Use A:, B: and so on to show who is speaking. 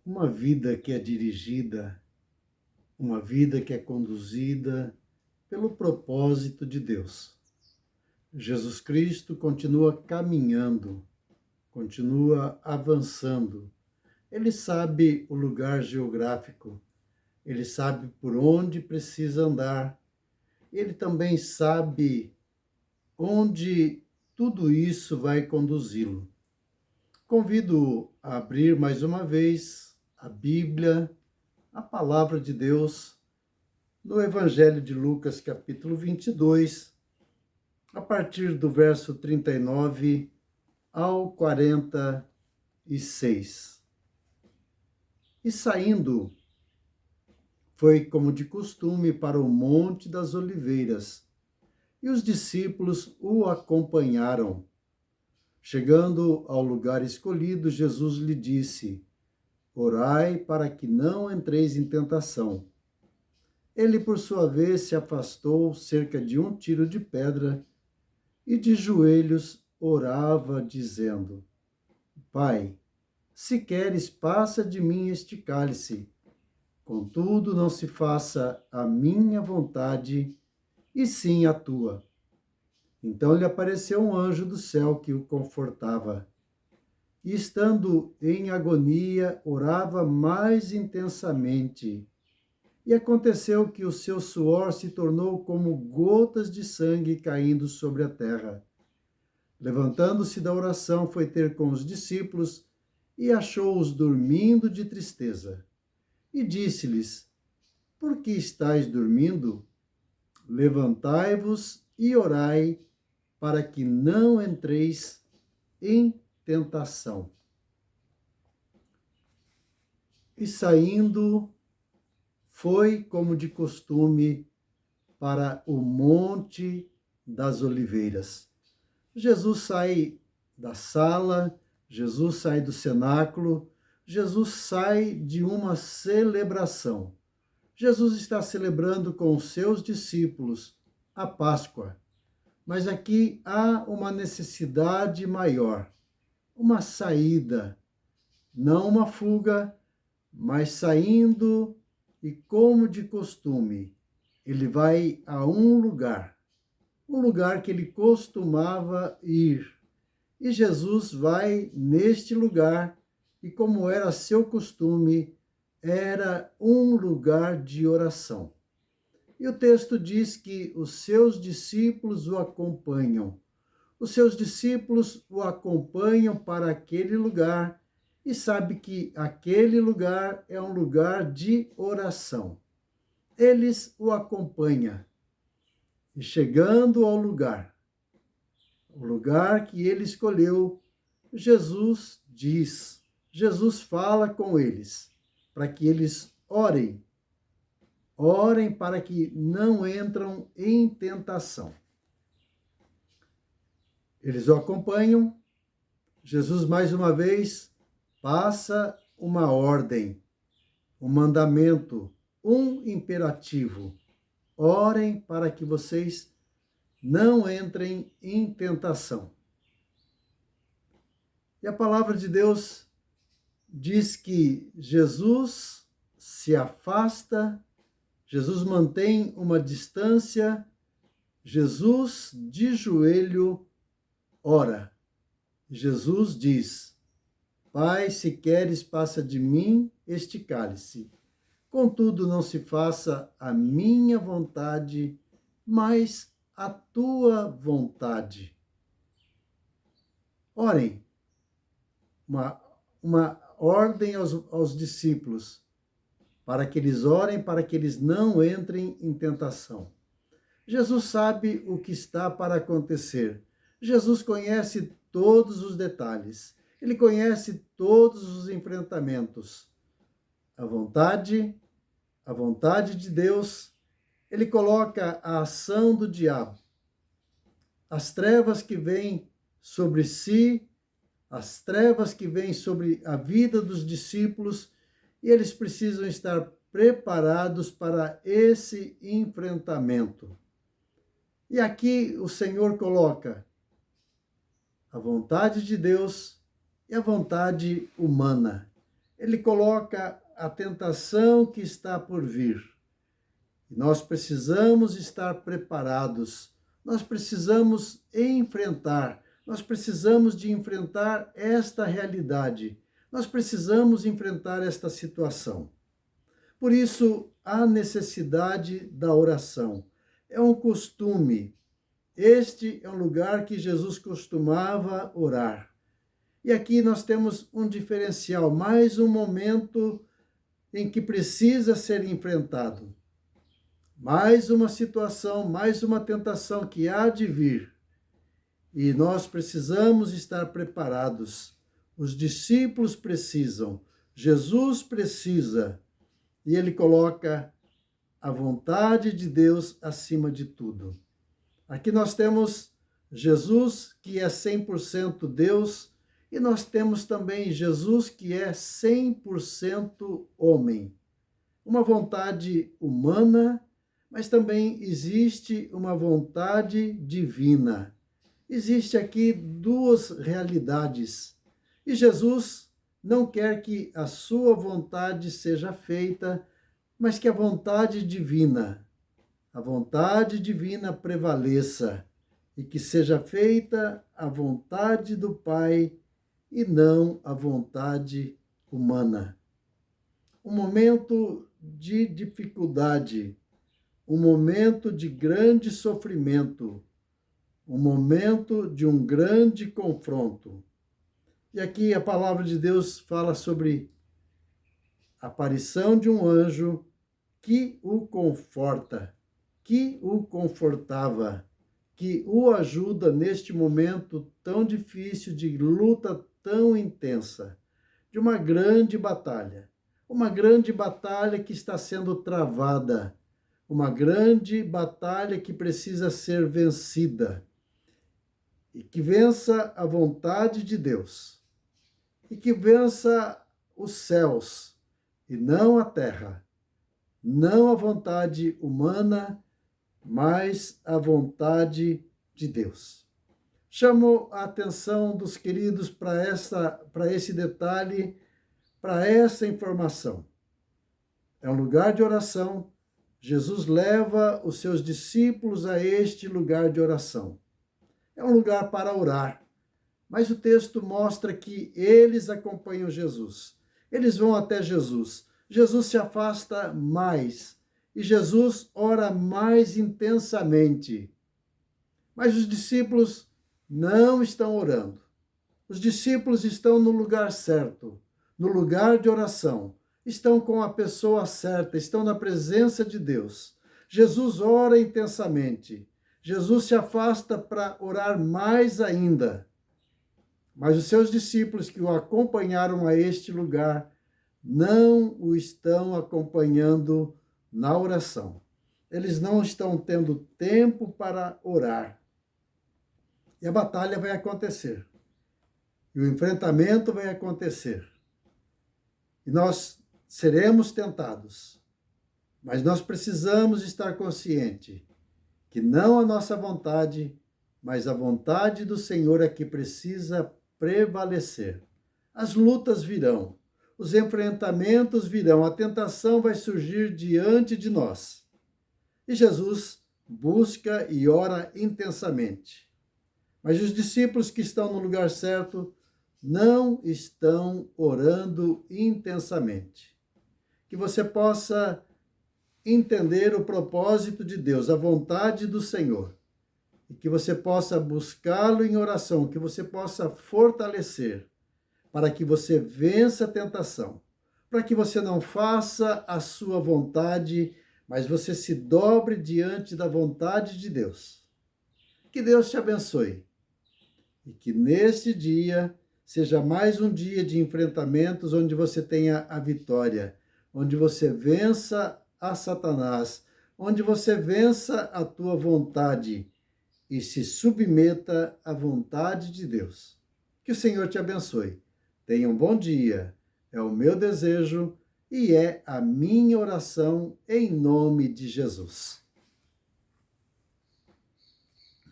A: Uma vida que é dirigida, uma vida que é conduzida pelo propósito de Deus. Jesus Cristo continua caminhando, continua avançando. Ele sabe o lugar geográfico, ele sabe por onde precisa andar, ele também sabe onde tudo isso vai conduzi-lo. Convido a abrir mais uma vez a Bíblia, a palavra de Deus, no Evangelho de Lucas, capítulo 22, a partir do verso 39 ao 46. E saindo, foi como de costume para o Monte das Oliveiras, e os discípulos o acompanharam. Chegando ao lugar escolhido, Jesus lhe disse: Orai para que não entreis em tentação. Ele, por sua vez, se afastou cerca de um tiro de pedra e de joelhos orava, dizendo: Pai, se queres, passa de mim este cálice. Contudo, não se faça a minha vontade, e sim a tua. Então lhe apareceu um anjo do céu que o confortava. E, estando em agonia, orava mais intensamente. E aconteceu que o seu suor se tornou como gotas de sangue caindo sobre a terra. Levantando-se da oração, foi ter com os discípulos e achou-os dormindo de tristeza. E disse-lhes: Por que estáis dormindo? Levantai-vos e orai, para que não entreis em tentação. E saindo, foi como de costume para o Monte das Oliveiras. Jesus sai da sala, Jesus sai do cenáculo, Jesus sai de uma celebração. Jesus está celebrando com os seus discípulos a Páscoa. Mas aqui há uma necessidade maior, uma saída, não uma fuga, mas saindo e, como de costume, ele vai a um lugar que ele costumava ir. E Jesus vai neste lugar, e como era seu costume, era um lugar de oração. E o texto diz que os seus discípulos o acompanham. Os seus discípulos o acompanham para aquele lugar e sabe que aquele lugar é um lugar de oração. Eles o acompanham. E chegando ao lugar, o lugar que ele escolheu, Jesus diz, Jesus fala com eles, para que eles orem. Orem para que não entram em tentação. Eles o acompanham. Jesus, mais uma vez, passa uma ordem, um mandamento, um imperativo. Orem para que vocês não entrem em tentação. E a palavra de Deus diz que Jesus se afasta, Jesus mantém uma distância, Jesus de joelho ora. Jesus diz: Pai, se queres, passa de mim este cálice. Contudo, não se faça a minha vontade, mas a tua vontade. Orem, uma ordem aos discípulos, para que eles orem, para que eles não entrem em tentação. Jesus sabe o que está para acontecer. Jesus conhece todos os detalhes. Ele conhece todos os enfrentamentos. A vontade de Deus, ele coloca a ação do diabo, as trevas que vêm sobre si, as trevas que vêm sobre a vida dos discípulos, e eles precisam estar preparados para esse enfrentamento. E aqui o Senhor coloca a vontade de Deus e a vontade humana. ele coloca a tentação que está por vir. Nós precisamos estar preparados, nós precisamos enfrentar, nós precisamos de enfrentar esta realidade, nós precisamos enfrentar esta situação. Por isso, a necessidade da oração. É um costume. Este é um lugar que Jesus costumava orar. E aqui nós temos um diferencial, mais um momento em que precisa ser enfrentado. Mais uma situação, mais uma tentação que há de vir. E nós precisamos estar preparados. Os discípulos precisam, Jesus precisa. E ele coloca a vontade de Deus acima de tudo. Aqui nós temos Jesus, que é 100% Deus, e nós temos também Jesus, que é 100% homem. Uma vontade humana, mas também existe uma vontade divina. Existe aqui duas realidades. E Jesus não quer que a sua vontade seja feita, mas que a vontade divina prevaleça e que seja feita a vontade do Pai e não a vontade humana. Um momento de dificuldade, um momento de grande sofrimento, um momento de um grande confronto. E aqui a palavra de Deus fala sobre a aparição de um anjo que o conforta, que o confortava, que o ajuda neste momento tão difícil, de luta tão intensa, de uma grande batalha que está sendo travada, uma grande batalha que precisa ser vencida, e que vença a vontade de Deus, e que vença os céus, e não a terra, não a vontade humana, mas a vontade de Deus. Chamo a atenção dos queridos para esse detalhe, para essa informação. É um lugar de oração. Jesus leva os seus discípulos a este lugar de oração. É um lugar para orar. Mas o texto mostra que eles acompanham Jesus. Eles vão até Jesus. Jesus se afasta mais. E Jesus ora mais intensamente. Mas os discípulos não estão orando. Os discípulos estão no lugar certo, no lugar de oração. Estão com a pessoa certa, estão na presença de Deus. Jesus ora intensamente. Jesus se afasta para orar mais ainda. Mas os seus discípulos que o acompanharam a este lugar não o estão acompanhando na oração. Eles não estão tendo tempo para orar. E a batalha vai acontecer. E o enfrentamento vai acontecer. E nós seremos tentados. Mas nós precisamos estar conscientes que não a nossa vontade, mas a vontade do Senhor é que precisa prevalecer. As lutas virão, os enfrentamentos virão, a tentação vai surgir diante de nós. E Jesus busca e ora intensamente. Mas os discípulos que estão no lugar certo não estão orando intensamente. Que você possa entender o propósito de Deus, a vontade do Senhor. E que você possa buscá-lo em oração, que você possa fortalecer, para que você vença a tentação, para que você não faça a sua vontade, mas você se dobre diante da vontade de Deus. Que Deus te abençoe e que neste dia seja mais um dia de enfrentamentos onde você tenha a vitória, onde você vença a Satanás, onde você vença a tua vontade e se submeta à vontade de Deus. Que o Senhor te abençoe. Tenha um bom dia. É o meu desejo e é a minha oração em nome de Jesus.